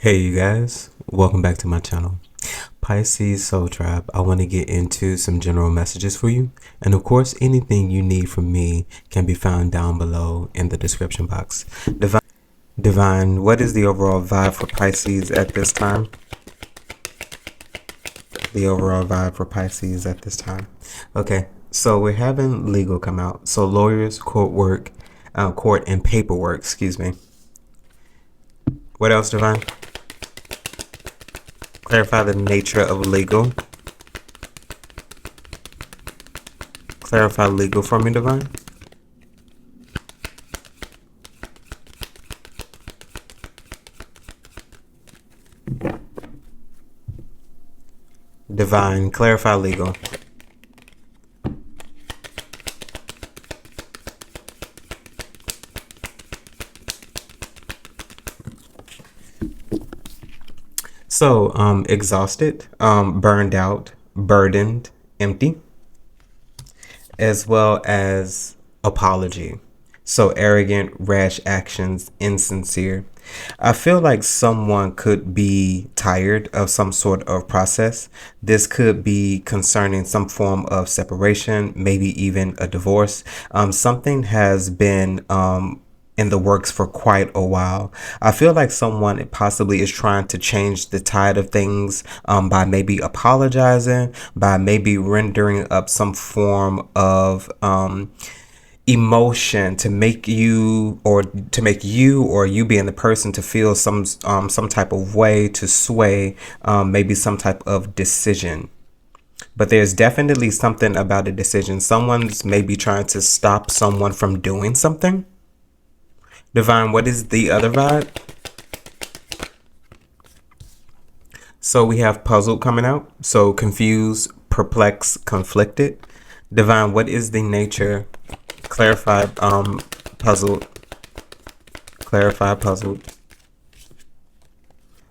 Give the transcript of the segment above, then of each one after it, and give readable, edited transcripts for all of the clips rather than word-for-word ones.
Hey you guys, welcome back to my channel. Pisces Soul Tribe, I want to get into some general messages for you. And of course, anything you need from me can be found down below in the description box. Divine, what is the overall vibe for Pisces at this time? The overall vibe for Pisces at this time. Okay, so we're having legal come out. So lawyers, court and paperwork, excuse me. What else, Divine? Clarify the nature of legal. Clarify legal for me, Divine. Divine, clarify legal. So, exhausted, burned out, burdened, empty, as well as apology. So arrogant, rash actions, insincere. I feel like someone could be tired of some sort of process. This could be concerning some form of separation, maybe even a divorce. Something has been in the works for quite a while. I feel like someone possibly is trying to change the tide of things by maybe apologizing, by maybe rendering up some form of emotion to make you or you being the person to feel some type of way, to sway maybe some type of decision. But there's definitely something about a decision. Someone's maybe trying to stop someone from doing something. Divine, what is the other vibe? So we have puzzled coming out. So confused, perplexed, conflicted. Divine, what is the nature? Clarify puzzled. Clarify puzzled.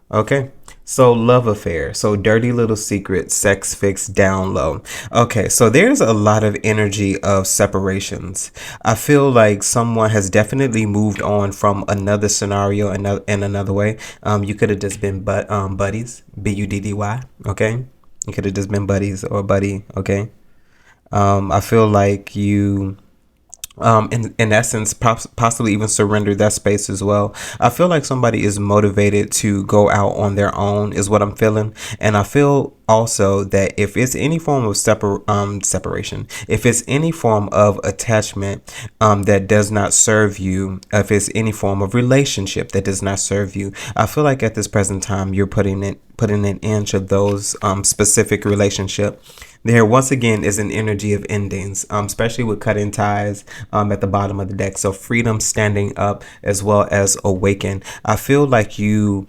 Okay. So love affair. So dirty little secret, sex fix, down low. Okay, so there's a lot of energy of separations. I feel like someone has definitely moved on from another scenario in another way. You could have just been buddies, B-U-D-D-Y, okay? You could have just been buddies or buddy, okay? I feel like you in essence possibly even surrender that space as well. I feel like somebody is motivated to go out on their own is what I'm feeling. And I feel also that if it's any form of separation, if it's any form of attachment that does not serve you, if it's any form of relationship that does not serve you, I feel like at this present time you're putting an end to those specific relationship. There once again is an energy of endings, especially with cutting ties at the bottom of the deck. So freedom, standing up, as well as awaken. I feel like you,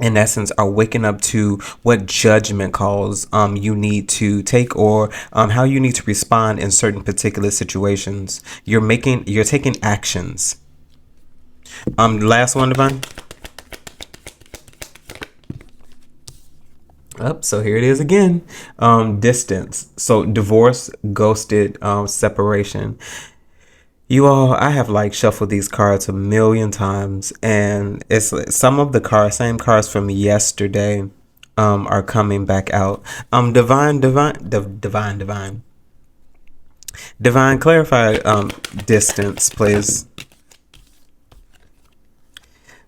in essence, are waking up to what judgment calls you need to take, or how you need to respond in certain particular situations. You're taking actions. Last one, Divine. Up, so here it is again. Distance. So divorce, ghosted, separation. You all, I have like shuffled these cards a million times, and it's some of the same cards from yesterday are coming back out. Divine, clarify distance, please.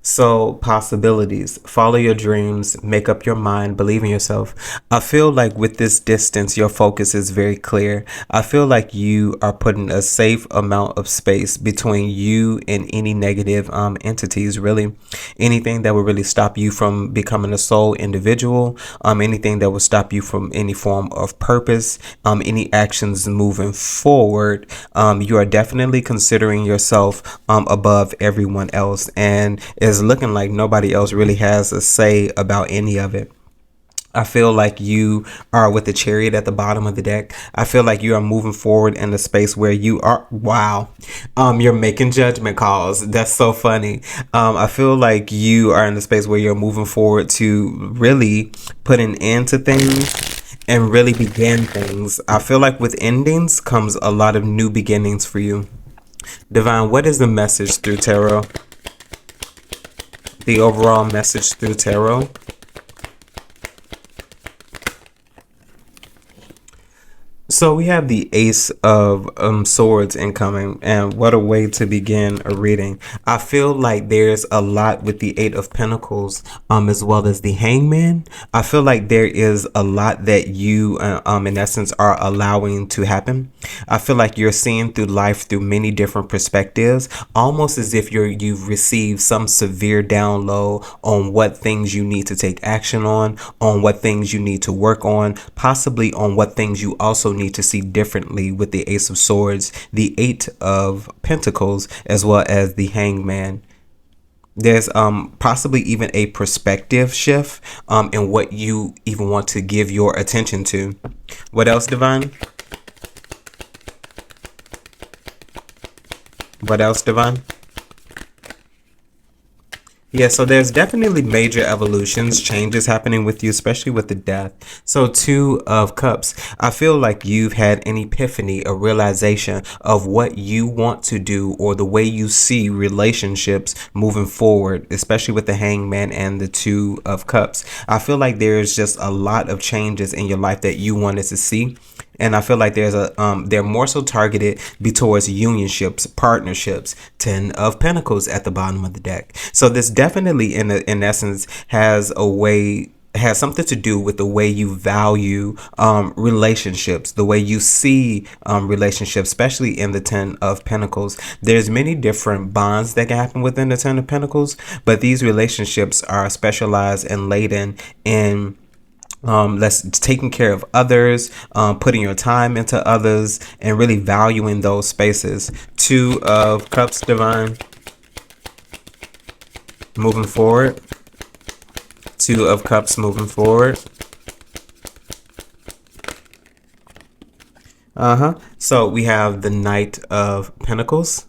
So possibilities, follow your dreams, make up your mind, believe in yourself. I feel like with this distance, your focus is very clear. I feel like you are putting a safe amount of space between you and any negative entities, really. Anything that would really stop you from becoming a sole individual, anything that would stop you from any form of purpose, any actions moving forward. You are definitely considering yourself above everyone else, and is looking like nobody else really has a say about any of it. I feel like you are with the Chariot at the bottom of the deck. I feel like you are moving forward in a space where you are, wow, you're making judgment calls. That's so funny. I feel like you are in a space where you're moving forward to really put an end to things and really begin things. I feel like with endings comes a lot of new beginnings for you. Divine, what is the message through tarot? The overall message through tarot. So we have the Ace of Swords incoming, and what a way to begin a reading. I feel like there's a lot with the Eight of Pentacles, as well as the Hangman. I feel like there is a lot that you, in essence, are allowing to happen. I feel like you're seeing through life through many different perspectives, almost as if you've received some severe download on what things you need to take action on what things you need to work on, possibly on what things you also need to see differently with the Ace of Swords, the Eight of Pentacles, as well as the Hangman. There's possibly even a perspective shift in what you even want to give your attention to. What else, Divine? What else, Divine? Yeah, so there's definitely major evolutions, changes happening with you, especially with the death. So Two of Cups, I feel like you've had an epiphany, a realization of what you want to do or the way you see relationships moving forward, especially with the Hangman and the Two of Cups. I feel like there's just a lot of changes in your life that you wanted to see. And I feel like they're more so targeted be towards unionships, partnerships. 10 of Pentacles at the bottom of the deck. So this definitely in essence has something to do with the way you value relationships, the way you see relationships, especially in the 10 of Pentacles. There's many different bonds that can happen within the 10 of Pentacles, but these relationships are specialized and laden in taking care of others, putting your time into others, and really valuing those spaces. Two of Cups, Divine. Moving forward. Two of Cups moving forward. So we have the Knight of Pentacles.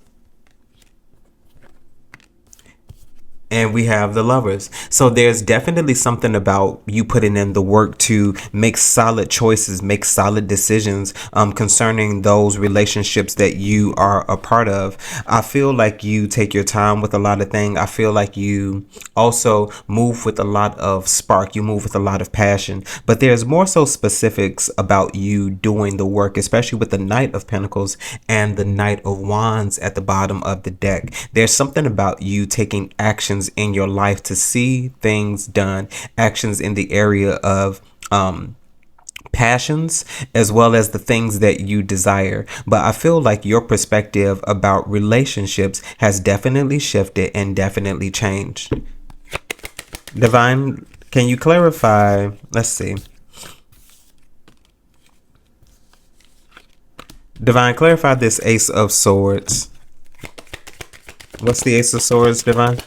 And we have the Lovers. So there's definitely something about you putting in the work to make solid choices, make solid decisions concerning those relationships that you are a part of. I feel like you take your time with a lot of things. I feel like you also move with a lot of spark. You move with a lot of passion. But there's more so specifics about you doing the work, especially with the Knight of Pentacles and the Knight of Wands at the bottom of the deck. There's something about you taking actions in your life to see things done, actions in the area of passions as well as the things that you desire. But I feel like your perspective about relationships has definitely shifted and definitely changed. Divine, can you clarify? Let's see. Divine, clarify this Ace of Swords. What's the Ace of Swords, Divine?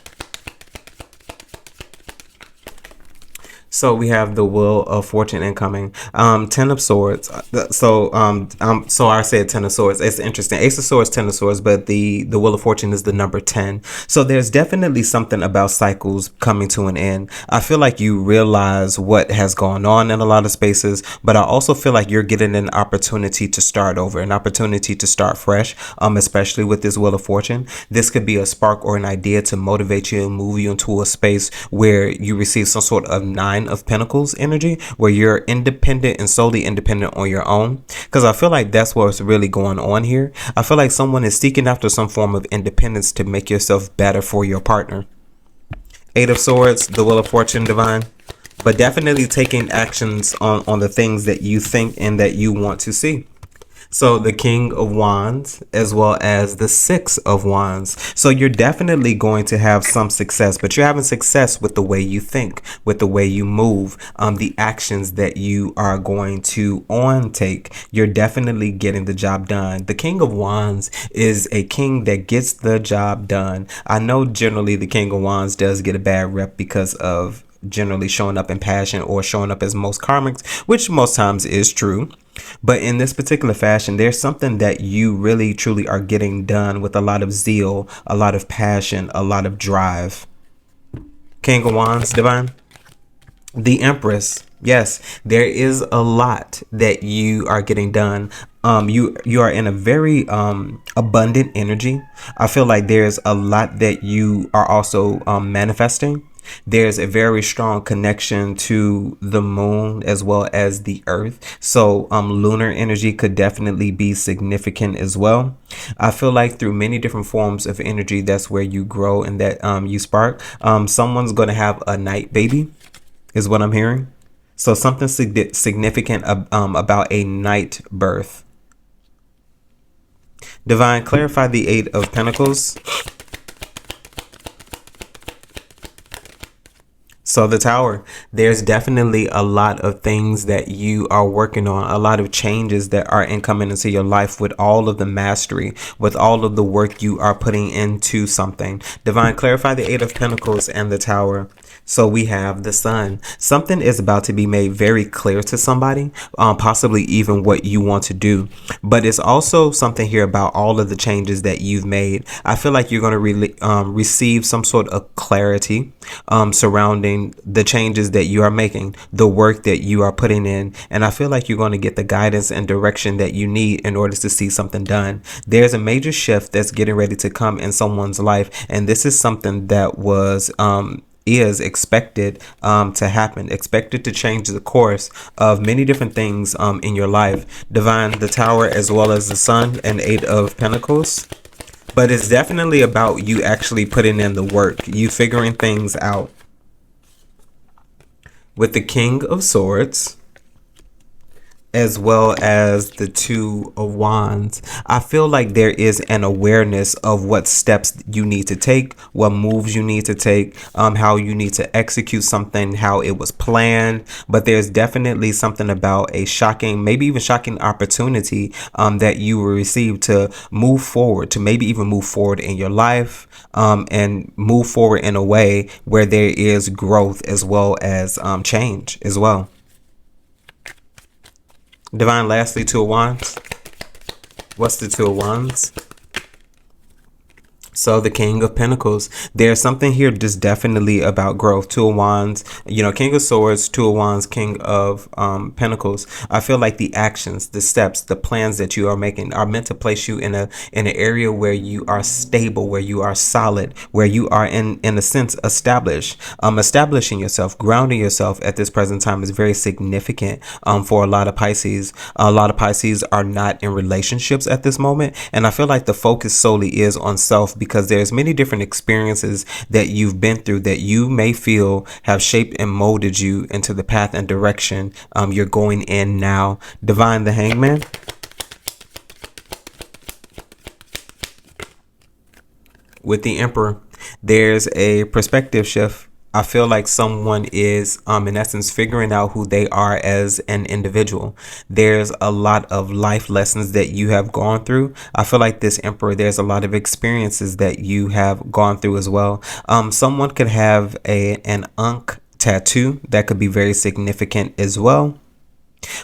So we have the Wheel of Fortune incoming. 10 of Swords. So I said 10 of Swords. It's interesting. Ace of Swords, 10 of Swords, but the Wheel of Fortune is the number 10. So there's definitely something about cycles coming to an end. I feel like you realize what has gone on in a lot of spaces, but I also feel like you're getting an opportunity to start over, an opportunity to start fresh, especially with this Wheel of Fortune. This could be a spark or an idea to motivate you and move you into a space where you receive some sort of Nine of Pentacles energy, where you're independent and solely independent on your own. Because I feel like that's what's really going on here. I feel like someone is seeking after some form of independence to make yourself better for your partner. Eight of Swords, the Wheel of Fortune, Divine. But definitely taking actions on the things that you think and that you want to see. So the King of Wands as well as the Six of Wands. So you're definitely going to have some success, but you're having success with the way you think, with the way you move, the actions that you are going to take. You're definitely getting the job done. The King of Wands is a king that gets the job done. I know generally the King of Wands does get a bad rep because of generally showing up in passion or showing up as most karmic, which most times is true. But in this particular fashion, there's something that you really truly are getting done with a lot of zeal, a lot of passion, a lot of drive. King of Wands, Divine. The Empress. Yes, there is a lot that you are getting done You are in a very abundant energy. I feel like there's a lot that you are also manifesting. There's a very strong connection to the moon as well as the earth. So lunar energy could definitely be significant as well. I feel like through many different forms of energy, that's where you grow and that you spark. Someone's going to have a night baby is what I'm hearing. So something significant about a night birth. Divine, clarify the Eight of Pentacles. So the Tower, there's definitely a lot of things that you are working on, a lot of changes that are incoming into your life with all of the mastery, with all of the work you are putting into something. Divine, clarify the Eight of Pentacles and the Tower. So we have the Sun. Something is about to be made very clear to somebody, possibly even what you want to do. But it's also something here about all of the changes that you've made. I feel like you're going to receive some sort of clarity surrounding the changes that you are making, the work that you are putting in. And I feel like you're going to get the guidance and direction that you need in order to see something done. There's a major shift that's getting ready to come in someone's life. And this is something that was is expected to happen, expected to change the course of many different things in your life. Divine, the Tower, as well as the Sun and Eight of Pentacles. But it's definitely about you actually putting in the work, you figuring things out. With the King of Swords, as well as the Two of Wands, I feel like there is an awareness of what steps you need to take, what moves you need to take, how you need to execute something, how it was planned. But there's definitely something about a shocking, maybe even shocking opportunity that you will receive to move forward, to maybe even move forward in your life, and move forward in a way where there is growth as well as change as well. Divine, lastly, Two of Wands. What's the Two of Wands? So the King of Pentacles, there's something here just definitely about growth. Two of Wands, you know, King of Swords, Two of Wands, King of Pentacles. I feel like the actions, the steps, the plans that you are making are meant to place you in an area where you are stable, where you are solid, where you are in a sense established. Establishing yourself, grounding yourself at this present time is very significant for a lot of Pisces. A lot of Pisces are not in relationships at this moment, and I feel like the focus solely is on self, because there's many different experiences that you've been through that you may feel have shaped and molded you into the path and direction you're going in now. Divine, the Hangman. With the Emperor, there's a perspective shift. I feel like someone is, in essence, figuring out who they are as an individual. There's a lot of life lessons that you have gone through. I feel like this Emperor, there's a lot of experiences that you have gone through as well. Someone could have an Ankh tattoo that could be very significant as well.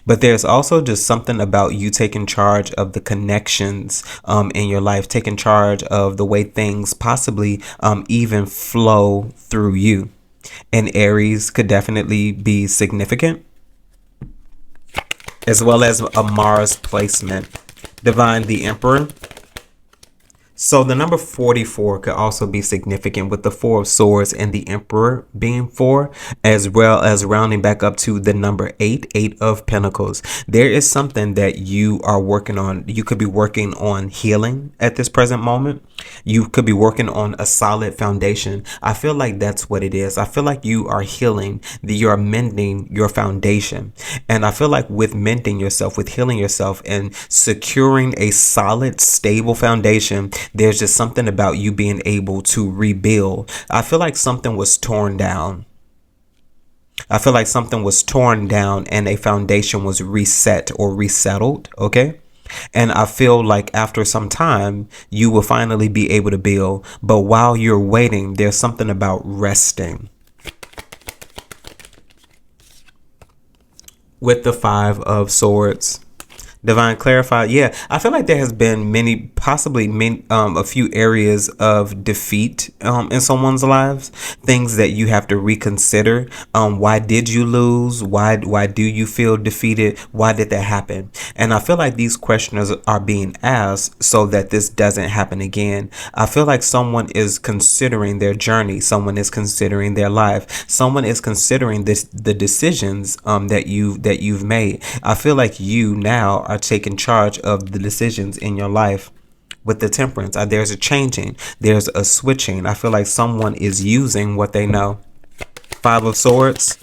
But there's also just something about you taking charge of the connections in your life, taking charge of the way things possibly even flow through you. And Aries could definitely be significant, as well as a Mars placement. Divine, the Emperor. So the number 44 could also be significant, with the Four of Swords and the Emperor being 4, as well as rounding back up to the number 8, Eight of Pentacles. There is something that you are working on. You could be working on healing at this present moment. You could be working on a solid foundation. I feel like that's what it is. I feel like you are healing, you are mending your foundation. And I feel like with mending yourself, with healing yourself and securing a solid, stable foundation, there's just something about you being able to rebuild. I feel like something was torn down. I feel like something was torn down and a foundation was reset or resettled. Okay. And I feel like after some time, you will finally be able to build. But while you're waiting, there's something about resting. With the Five of Swords. Divine clarify. Yeah, I feel like there has been possibly a few areas of defeat in someone's lives. Things that you have to reconsider. Why did you lose? Why do you feel defeated? Why did that happen? And I feel like these questions are being asked so that this doesn't happen again. I feel like someone is considering their journey. Someone is considering their life. Someone is considering the decisions that you've made. I feel like you now are taking charge of the decisions in your life. With the temperance, there's a changing, there's a switching. I feel like someone is using what they know. Five of Swords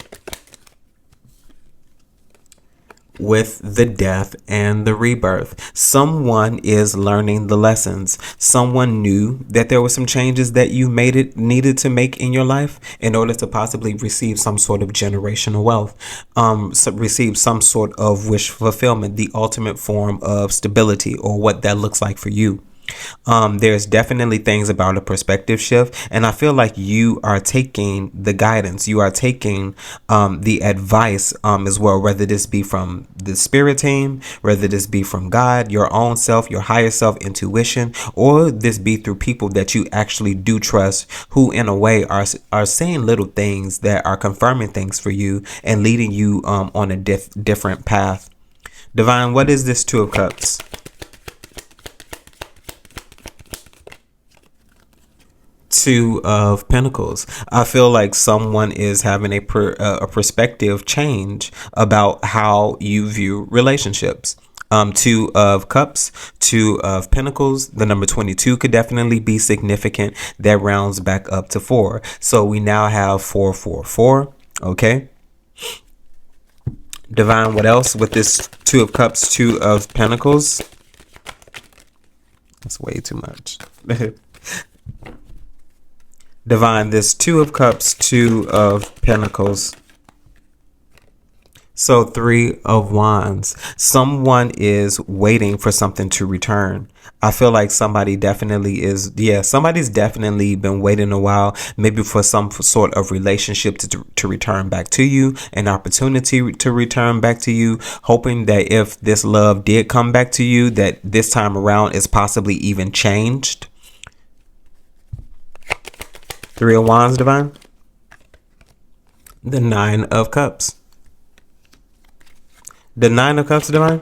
with the death and the rebirth. Someone is learning the lessons. Someone knew that there were some changes that you needed to make in your life in order to possibly receive some sort of generational wealth, receive some sort of wish fulfillment, the ultimate form of stability, or what that looks like for you. There's definitely things about a perspective shift, and I feel like you are taking the guidance, you are taking the advice as well, whether this be from the spirit team, whether this be from God, your own self, your higher self, intuition, or this be through people that you actually do trust, who in a way are saying little things that are confirming things for you and leading you on a different path. Divine, what is this Two of Cups? Two of Pentacles. I feel like someone is having a perspective change about how you view relationships. Two of Cups, Two of Pentacles. The number 22 could definitely be significant. That rounds back up to 4. So we now have 444. Okay. Divine, what else with this Two of Cups, Two of Pentacles? That's way too much. Divine, this Two of Cups, Two of Pentacles. So Three of Wands. Someone is waiting for something to return. I feel like somebody definitely is. Yeah, somebody's definitely been waiting a while, maybe for some sort of relationship to return back to you, an opportunity to return back to you, hoping that if this love did come back to you, that this time around is possibly even changed. Three of Wands, Divine. The Nine of Cups. The Nine of Cups, Divine.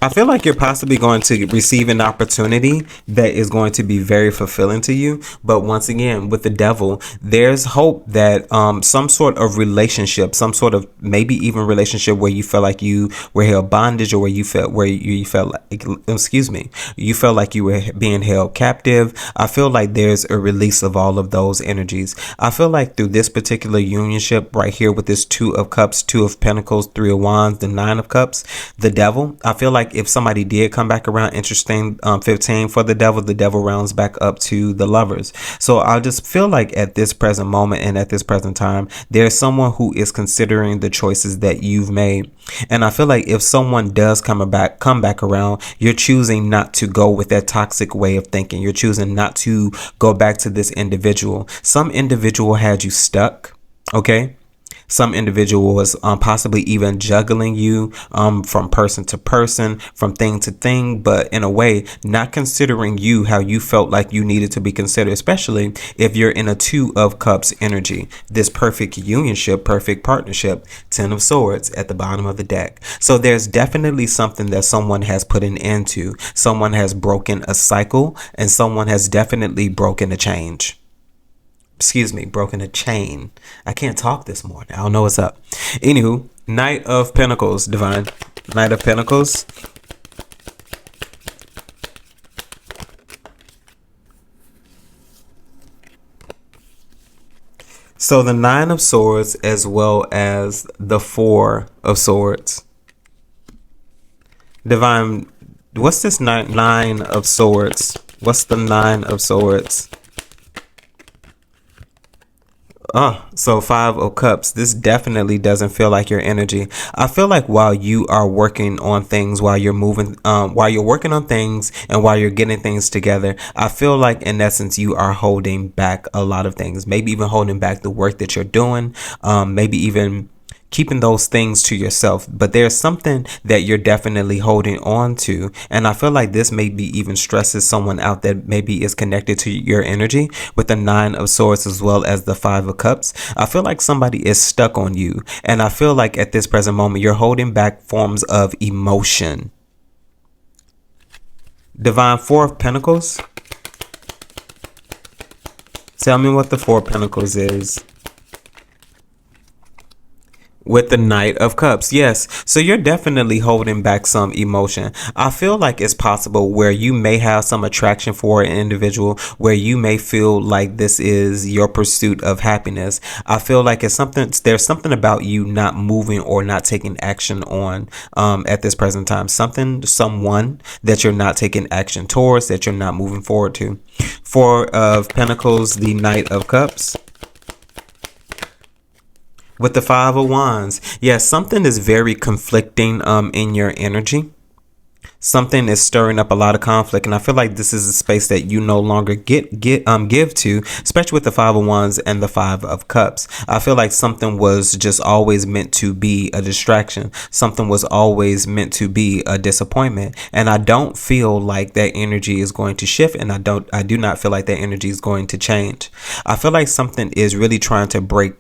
I feel like you're possibly going to receive an opportunity that is going to be very fulfilling to you. But once again, with the Devil, there's hope that some sort of relationship, some sort of maybe even relationship where you felt like you were held bondage, or where you felt like, excuse me, you felt like you were being held captive. I feel like there's a release of all of those energies. I feel like through this particular unionship right here with this Two of Cups, Two of Pentacles, Three of Wands, the Nine of Cups, the Devil, I feel like if somebody did come back around, interesting, 15 for the devil rounds back up to the Lovers. So I just feel like at this present moment and at this present time, there's someone who is considering the choices that you've made. And I feel like if someone does come back around, you're choosing not to go with that toxic way of thinking. You're choosing not to go back to this individual. Some individual had you stuck. Okay. Some individual was possibly even juggling you from person to person, from thing to thing, but in a way not considering you how you felt like you needed to be considered, especially if you're in a Two of Cups energy. This perfect unionship, perfect partnership, 10 of Swords at the bottom of the deck. So there's definitely something that someone has put an end to. Someone has broken a cycle, and someone has definitely broken a change. Broken a chain. I can't talk this morning. I don't know what's up. Anywho, Knight of Pentacles, Divine. Knight of Pentacles. So the Nine of Swords as well as the Four of Swords. Divine, what's this nine of Swords? What's the Nine of Swords? So Five of Cups. This definitely doesn't feel like your energy. I feel like while you are working on things, while you're moving, while you're working on things and while you're getting things together, I feel like in essence you are holding back a lot of things. Maybe even holding back the work that you're doing. Maybe even keeping those things to yourself, but there's something that you're definitely holding on to. And I feel like this maybe even stresses someone out that maybe is connected to your energy with the 9 of Swords as well as the 5 of Cups. I feel like somebody is stuck on you. And I feel like at this present moment, you're holding back forms of emotion. Divine, 4 of Pentacles. Tell me what the 4 of Pentacles is. With the Knight of Cups. Yes. So you're definitely holding back some emotion. I feel like it's possible where you may have some attraction for an individual, where you may feel like this is your pursuit of happiness. I feel like it's something, there's something about you not moving or not taking action on at this present time. Someone that you're not taking action towards, that you're not moving forward to. 4 of Pentacles, the Knight of Cups. With the 5 of Wands, yes, something is very conflicting in your energy. Something is stirring up a lot of conflict, and I feel like this is a space that you no longer give to, especially with the 5 of Wands and the 5 of Cups. I feel like something was just always meant to be a distraction. Something was always meant to be a disappointment, and I don't feel like that energy is going to shift, and I do not feel like that energy is going to change. I feel like something is really trying to break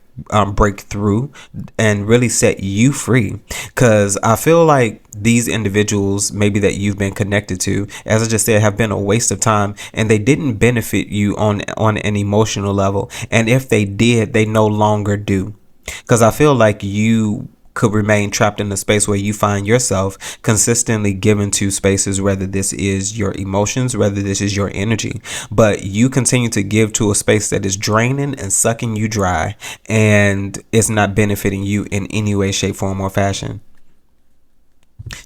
through and really set you free, because I feel like these individuals maybe that you've been connected to, as I just said, have been a waste of time, and they didn't benefit you on an emotional level, and if they did, they no longer do, because I feel like you could remain trapped in a space where you find yourself consistently given to spaces, whether this is your emotions, whether this is your energy, but you continue to give to a space that is draining and sucking you dry, and it's not benefiting you in any way, shape, form, or fashion.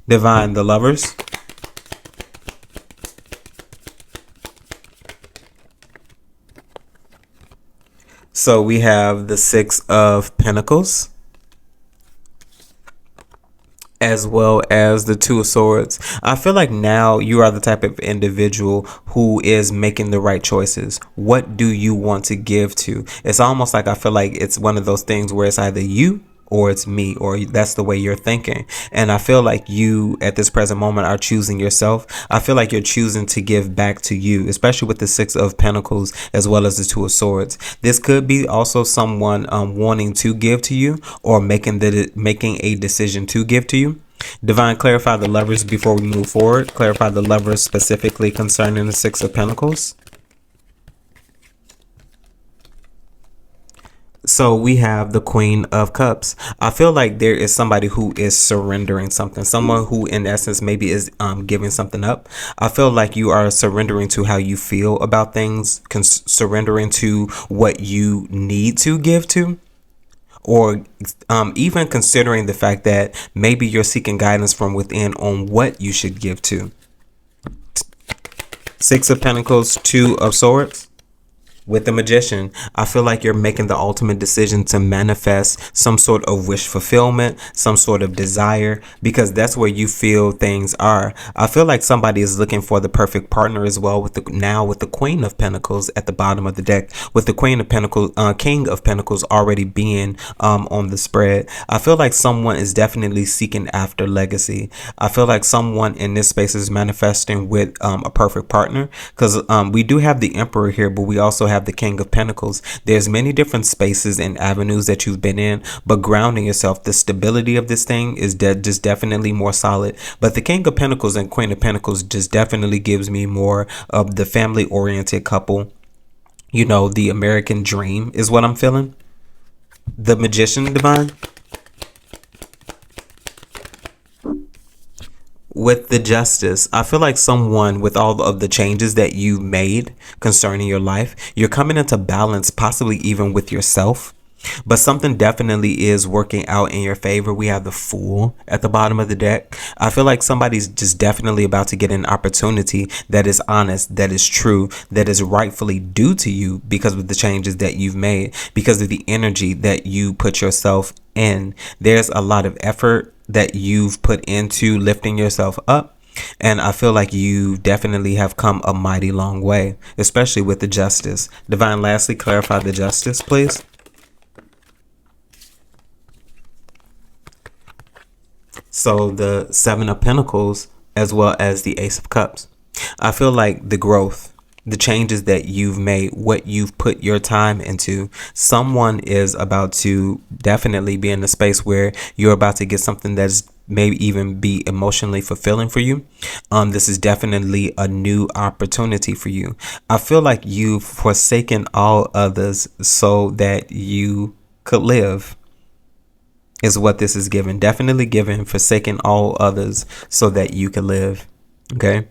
Divine, the Lovers. So we have the 6 of Pentacles, as well as the 2 of Swords. I feel like now you are the type of individual who is making the right choices. What do you want to give to? It's almost like I feel like it's one of those things where it's either you or it's me, or that's the way you're thinking. And I feel like you at this present moment are choosing yourself. I feel like you're choosing to give back to you, especially with the 6 of Pentacles as well as the 2 of Swords. This could be also someone wanting to give to you, or making a decision to give to you. Divine, clarify the Lovers before we move forward. Clarify the Lovers specifically concerning the 6 of Pentacles. So we have the Queen of Cups. I feel like there is somebody who is surrendering something, someone who in essence maybe is giving something up. I feel like you are surrendering to how you feel about things, surrendering to what you need to give to, or even considering the fact that maybe you're seeking guidance from within on what you should give to. 6 of Pentacles, 2 of Swords. With the Magician, I feel like you're making the ultimate decision to manifest some sort of wish fulfillment, some sort of desire, because that's where you feel things are. I feel like somebody is looking for the perfect partner as well, with the Queen of Pentacles at the bottom of the deck, with the Queen of Pentacles, King of Pentacles already being on the spread. I feel like someone is definitely seeking after legacy. I feel like someone in this space is manifesting with a perfect partner, because we do have the Emperor here, but we also have the King of Pentacles. There's many different spaces and avenues that you've been in, but grounding yourself, the stability of this thing is just definitely more solid. But the King of Pentacles and Queen of Pentacles just definitely gives me more of the family oriented couple. You know, the American dream is what I'm feeling. The Magician, Divine. With the Justice, I feel like someone, with all of the changes that you made concerning your life, you're coming into balance, possibly even with yourself. But something definitely is working out in your favor. We have the Fool at the bottom of the deck. I feel like somebody's just definitely about to get an opportunity that is honest, that is true, that is rightfully due to you because of the changes that you've made, because of the energy that you put yourself in. There's a lot of effort that you've put into lifting yourself up, and I feel like you definitely have come a mighty long way, especially with the Justice. Divine, lastly, clarify the Justice, please. So the Seven of Pentacles as well as the Ace of Cups. I feel like the growth, the changes that you've made, what you've put your time into, someone is about to definitely be in a space where you're about to get something that's maybe even be emotionally fulfilling for you. This is definitely a new opportunity for you. I feel like you've forsaken all others so that you could live, is what this is given. Definitely given, forsaking all others so that you can live. Okay.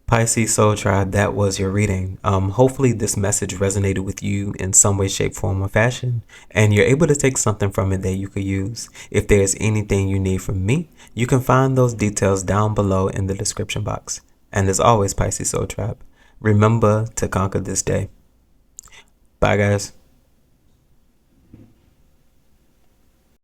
Pisces Soul Tribe, that was your reading. Hopefully this message resonated with you in some way, shape, form, or fashion, and you're able to take something from it that you could use. If there's anything you need from me, you can find those details down below in the description box. And as always, Pisces Soul Tribe, remember to conquer this day. Bye, guys.